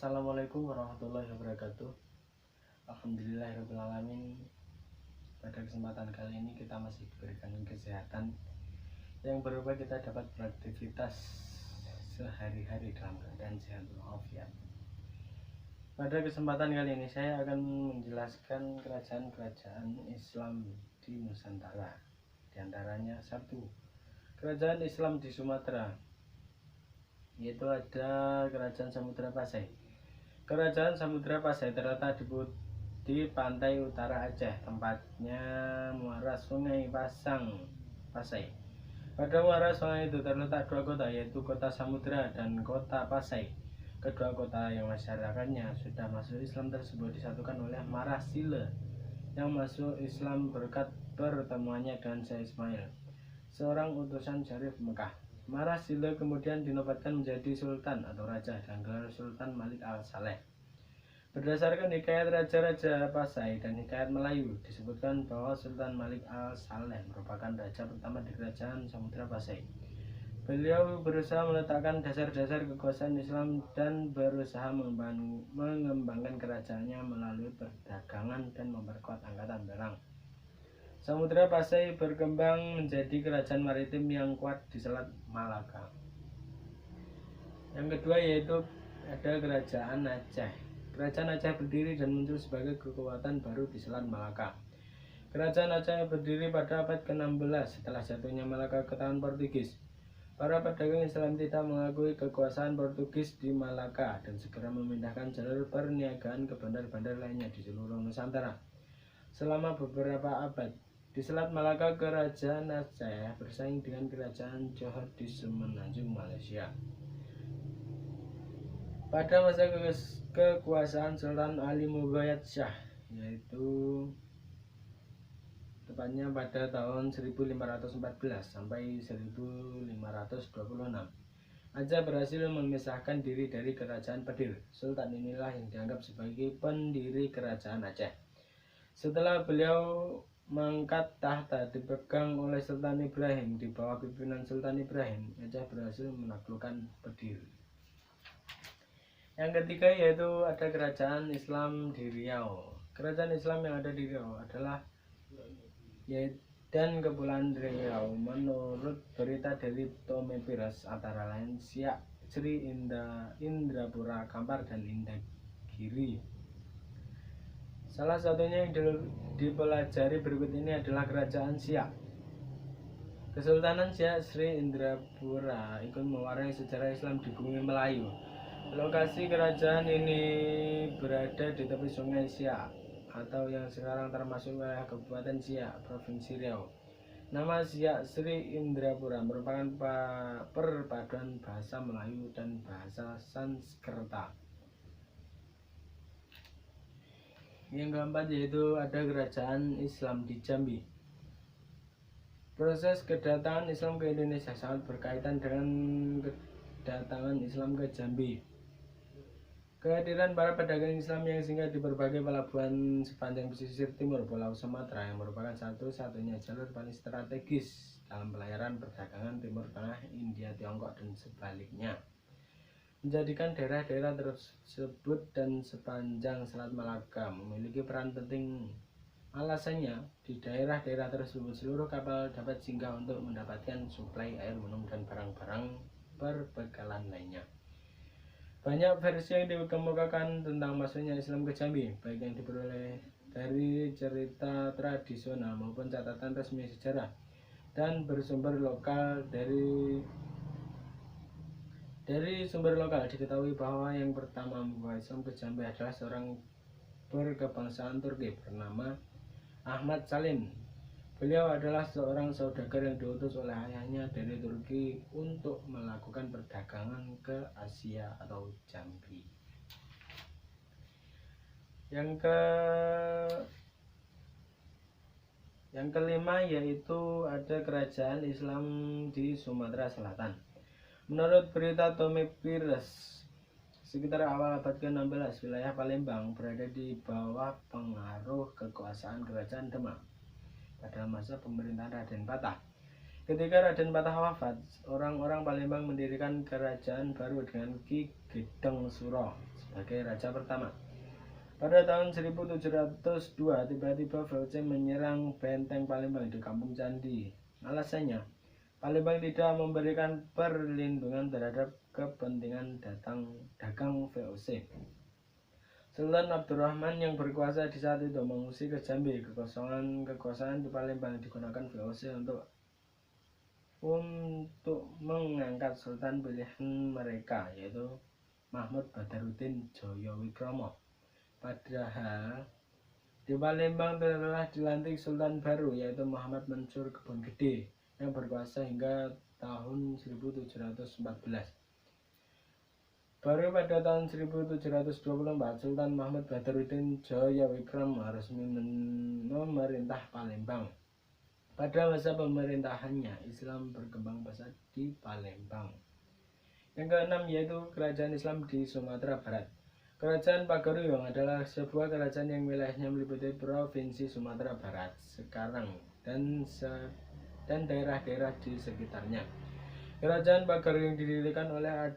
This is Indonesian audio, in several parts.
Assalamualaikum warahmatullahi wabarakatuh. Alhamdulillahirrahmanirrahim. Pada kesempatan kali ini kita masih diberikan kesehatan yang berupa kita dapat beraktivitas sehari-hari dalam keadaan sehat walafiat. Pada kesempatan kali ini saya akan menjelaskan kerajaan-kerajaan Islam di Nusantara. Di antaranya satu, kerajaan Islam di Sumatera, yaitu ada Kerajaan Samudra Pasai. Kerajaan Samudra Pasai terletak di pantai utara Aceh, tempatnya muara Sungai Pasang, Pasai. Pada muara sungai itu terletak dua kota, yaitu Kota Samudra dan Kota Pasai. Kedua kota yang masyarakatnya sudah masuk Islam tersebut disatukan oleh Marasile yang masuk Islam berkat pertemuannya dengan Syekh Ismail, seorang utusan Syarif Mekah. Marasile kemudian dinobatkan menjadi sultan atau raja dengan gelar Sultan Malik Al-Saleh. Berdasarkan hikayat raja-raja Pasai dan hikayat Melayu, disebutkan bahwa Sultan Malik Al-Saleh merupakan raja pertama di Kerajaan Samudra Pasai. Beliau berusaha meletakkan dasar-dasar kekuasaan Islam dan berusaha mengembangkan kerajaannya melalui perdagangan dan memperkuat angkatan perang. Samudra Pasai berkembang menjadi kerajaan maritim yang kuat di Selat Malaka. Yang kedua yaitu ada Kerajaan Aceh. Kerajaan Aceh berdiri dan muncul sebagai kekuatan baru di Selat Malaka. Kerajaan Aceh berdiri pada abad ke-16 setelah jatuhnya Malaka ke tangan Portugis. Para pedagang Islam tidak mengakui kekuasaan Portugis di Malaka dan segera memindahkan jalur perniagaan ke bandar-bandar lainnya di seluruh Nusantara. Selama beberapa abad, di Selat Malaka, Kerajaan Aceh bersaing dengan Kerajaan Johor di Semenanjung Malaysia. Pada masa kekuasaan Sultan Ali Mubayyad Shah, yaitu tepatnya pada tahun 1514 sampai 1526, Aceh berhasil memisahkan diri dari Kerajaan Pedir. Sultan inilah yang dianggap sebagai pendiri Kerajaan Aceh. Setelah beliau mengangkat tahta dipegang oleh Sultan Ibrahim, di bawah pimpinan Sultan Ibrahim, Aceh berhasil menaklukkan Pedir. Yang ketiga yaitu ada Kerajaan Islam di Riau. Kerajaan Islam yang ada di Riau adalah dan Kepulauan Riau. Menurut berita dari Tomepiras, antara lain Siak, Sri Indrapura, Kampar, dan Indagiri. Salah satunya yang dipelajari berikut ini adalah Kerajaan Siak. Kesultanan Siak Sri Indrapura ikut mewarnai sejarah Islam di bumi Melayu. Lokasi kerajaan ini berada di tepi Sungai Siak, atau yang sekarang termasuk wilayah Kabupaten Siak, Provinsi Riau. Nama Siak Sri Indrapura merupakan perpaduan bahasa Melayu dan bahasa Sanskerta. Yang keempat yaitu ada Kerajaan Islam di Jambi. Proses kedatangan Islam ke Indonesia sangat berkaitan dengan kedatangan Islam ke Jambi. Kehadiran para pedagang Islam yang singgah di berbagai pelabuhan sepanjang pesisir timur Pulau Sumatera, yang merupakan satu-satunya jalur paling strategis dalam pelayaran perdagangan Timur Tengah, India, Tiongkok, dan sebaliknya, menjadikan daerah-daerah tersebut dan sepanjang Selat Malaka memiliki peran penting. Alasannya, di daerah-daerah tersebut seluruh kapal dapat singgah untuk mendapatkan suplai air minum dan barang-barang perbekalan lainnya. Banyak versi yang dikemukakan tentang masuknya Islam ke Jambi, baik yang diperoleh dari cerita tradisional maupun catatan resmi sejarah, dan bersumber lokal. Dari sumber lokal diketahui bahwa yang pertama membawa Islam ke Jambi adalah seorang berkebangsaan Turki bernama Ahmad Salim. Beliau adalah seorang saudagar yang diutus oleh ayahnya dari Turki untuk melakukan perdagangan ke Asia atau Jambi. Yang kelima yaitu ada Kerajaan Islam di Sumatera Selatan. Menurut berita Tomepiras, sekitar awal abad ke-16, wilayah Palembang berada di bawah pengaruh kekuasaan Kerajaan Demak pada masa pemerintahan Raden Patah. Ketika Raden Patah wafat, orang-orang Palembang mendirikan kerajaan baru dengan Ki Gedeng Suro sebagai raja pertama. Pada tahun 1702 tiba-tiba VOC menyerang benteng Palembang di Kampung Candi. Alasannya, Palembang tidak memberikan perlindungan terhadap kepentingan dagang VOC. Sultan Abdurrahman yang berkuasa di saat itu mengungsi ke Jambi. Kekosongan di Palembang digunakan VOC untuk mengangkat sultan pilihan mereka, yaitu Mahmud Badaruddin Jayawikromo. Padahal di Palembang telah dilantik sultan baru, yaitu Muhammad Mansur Kebon Gede, yang berkuasa hingga tahun 1714. Baru pada tahun 1724 Sultan Mahmud Badaruddin Jayawikromo resmi memerintah Palembang. Pada masa pemerintahannya, Islam berkembang pesat di Palembang. Yang keenam yaitu kerajaan Islam di Sumatera Barat. Kerajaan Pagaruyung adalah sebuah kerajaan yang wilayahnya meliputi Provinsi Sumatera Barat sekarang dan daerah-daerah di sekitarnya. Kerajaan Pagaruyung didirikan oleh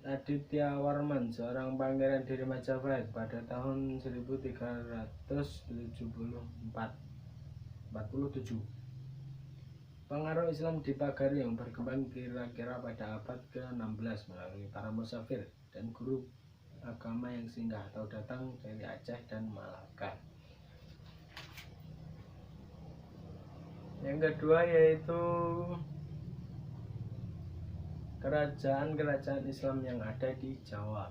Aditya Warman, seorang pangeran dari Majapahit pada tahun 1347. Pengaruh Islam di Pagaruyung berkembang kira-kira pada abad ke-16 melalui para musafir dan guru agama yang singgah atau datang dari Aceh dan Malaka. Yang kedua yaitu kerajaan-kerajaan Islam yang ada di Jawa.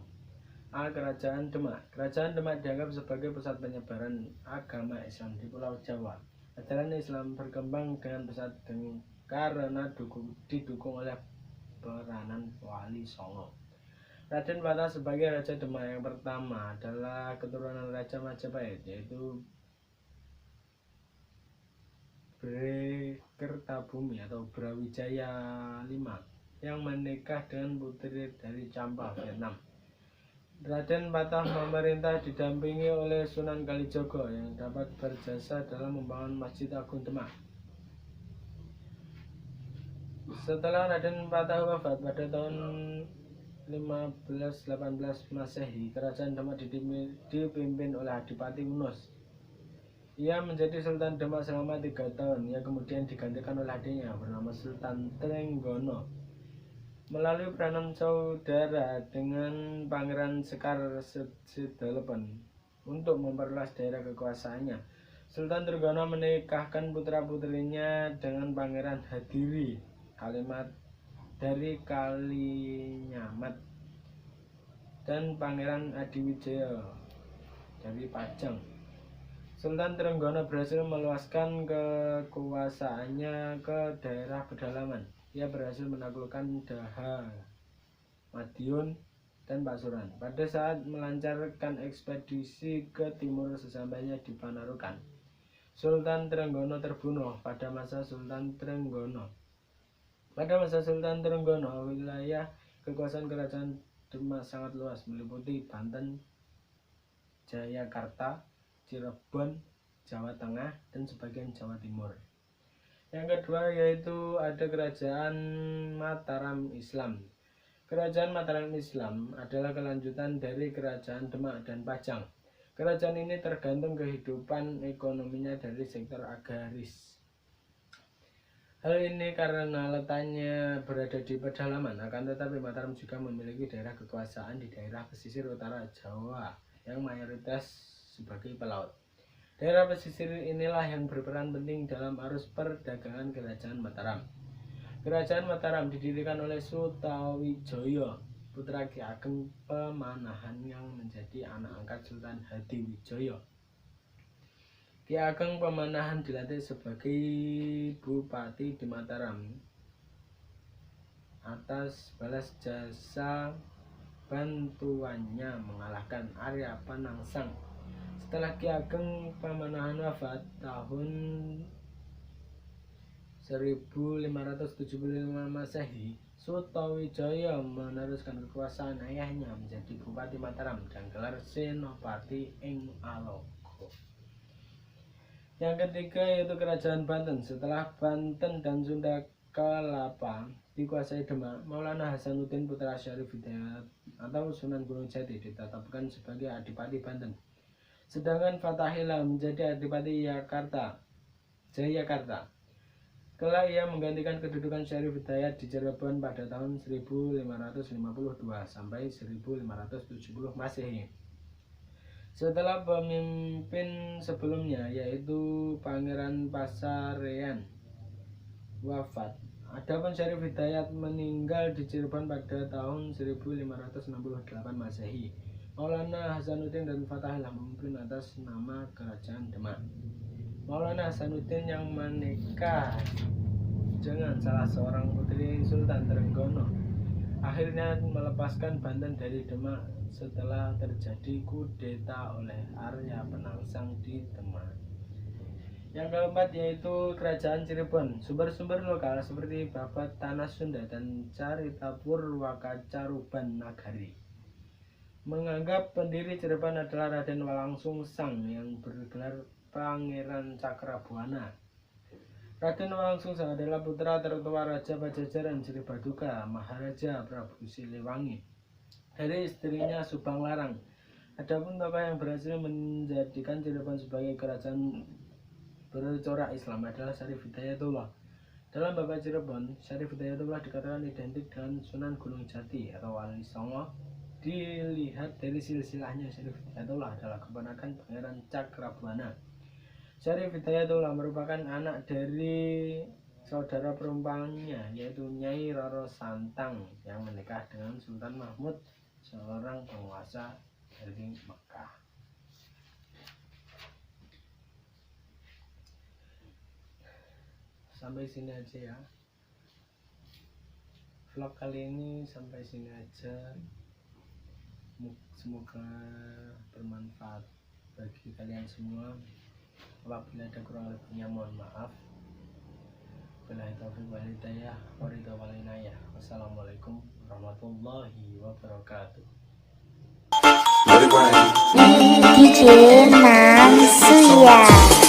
Kerajaan Demak. Kerajaan Demak dianggap sebagai pusat penyebaran agama Islam di Pulau Jawa. Ajaran Islam berkembang dengan pesat karena didukung oleh peranan Wali Songo. Raden Patah sebagai Raja Demak yang pertama adalah keturunan Raja Majapahit, yaitu Kertabumi atau Brawijaya V yang menikah dengan putri dari Champa, Vietnam. Raden Patah memerintah didampingi oleh Sunan Kalijogo yang dapat berjasa dalam membangun Masjid Agung Demak. Setelah Raden Patah wafat pada tahun 1518 Masehi, kerajaan Demak dipimpin oleh Adipati Unus. Ia menjadi Sultan Demak selama 3 tahun. Ia kemudian digantikan oleh adiknya bernama Sultan Trenggono. Melalui peranan saudara dengan Pangeran Sekar Sidalepon untuk memperluas daerah kekuasaannya, Sultan Trenggono menikahkan putra-putrinya dengan Pangeran Hadiri dari Kalinyamat dan Pangeran Adiwijaya dari Pajang. Sultan Trenggono berhasil meluaskan kekuasaannya ke daerah pedalaman. Ia berhasil menaklukkan Daha, Madiun, dan Pasuruan. Pada saat melancarkan ekspedisi ke timur sesampainya di Panarukan, Sultan Trenggono terbunuh. Pada masa Sultan Trenggono, wilayah kekuasaan kerajaan Demak sangat luas, meliputi Banten, Jayakarta, Cirebon, Jawa Tengah, dan sebagian Jawa Timur. Yang kedua yaitu ada kerajaan Mataram Islam. Kerajaan Mataram Islam adalah kelanjutan dari kerajaan Demak dan Pajang. Kerajaan ini tergantung kehidupan ekonominya dari sektor agraris. Hal ini karena letaknya berada di pedalaman, akan tetapi Mataram juga memiliki daerah kekuasaan di daerah pesisir utara Jawa yang mayoritas sebagai pelaut. Daerah pesisir inilah yang berperan penting dalam arus perdagangan kerajaan Mataram. Kerajaan Mataram didirikan oleh Sutawijaya, putra Ki Ageng Pemanahan yang menjadi anak angkat Sultan Hadiwijaya. Ki Ageng Pemanahan dilantik sebagai bupati di Mataram atas balas jasa bantuannya mengalahkan Arya Panangsang. Setelah Ki Ageng Pemanahan wafat tahun 1575 Masehi, Sutawijaya meneruskan kekuasaan ayahnya menjadi Bupati Mataram dan gelar Senopati ing Alogo. Yang ketiga yaitu Kerajaan Banten. Setelah Banten dan Sunda ke-8 dikuasai Demak, Maulana Hasanuddin Putra Syarif Hidayat atau Sunan Gunung Jati ditetapkan sebagai Adipati Banten. Sedangkan Fatahillah menjadi Adipati Jayakarta. Kelak ia menggantikan kedudukan Syarif Hidayat di Cirebon pada tahun 1552 sampai 1570 Masehi. Setelah pemimpin sebelumnya yaitu Pangeran Pasarean wafat, adapun Syarif Hidayat meninggal di Cirebon pada tahun 1568 Masehi. Maulana Hasanuddin dan Fatahillah memimpin atas nama Kerajaan Demak. Maulana Hasanuddin yang menikah dengan salah seorang putri Sultan Trenggono akhirnya melepaskan Banten dari Demak setelah terjadi kudeta oleh Arya Penangsang di Demak. Yang keempat yaitu Kerajaan Cirebon. Sumber-sumber lokal seperti Babat Tanah Sunda dan Carita Purwakacaruban Nagari menganggap pendiri Cirebon adalah Raden Walangsungsang yang bergelar Pangeran Cakrabuana. Raden Walangsungsang adalah putra tertua Raja Pajajaran Sri Baduka Maharaja Prabu Siliwangi dari istrinya Subang Larang. Adapun tokoh yang berhasil menjadikan Cirebon sebagai kerajaan bercorak Islam adalah Syarif Hidayatullah. Dalam Babat Cirebon, Syarif Hidayatullah dikatakan identik dengan Sunan Gunung Jati atau Wali Songo. Dilihat dari silsilahnya, Syarif Hidayatullah adalah keponakan Pangeran Cakrabuana. Syarif Hidayatullah merupakan anak dari saudara perempuannya yaitu Nyai Roro Santang yang menikah dengan Sultan Mahmud, seorang penguasa dari Mekah. Sampai sini aja ya. Vlog kali ini sampai sini aja. Semoga bermanfaat bagi kalian semua. Apabila ada kurang lebihnya mohon maaf. Billahi taufiq wal hidayah wa ridha wal inayah. Wassalamualaikum warahmatullahi wabarakatuh. DJ Nam Suya.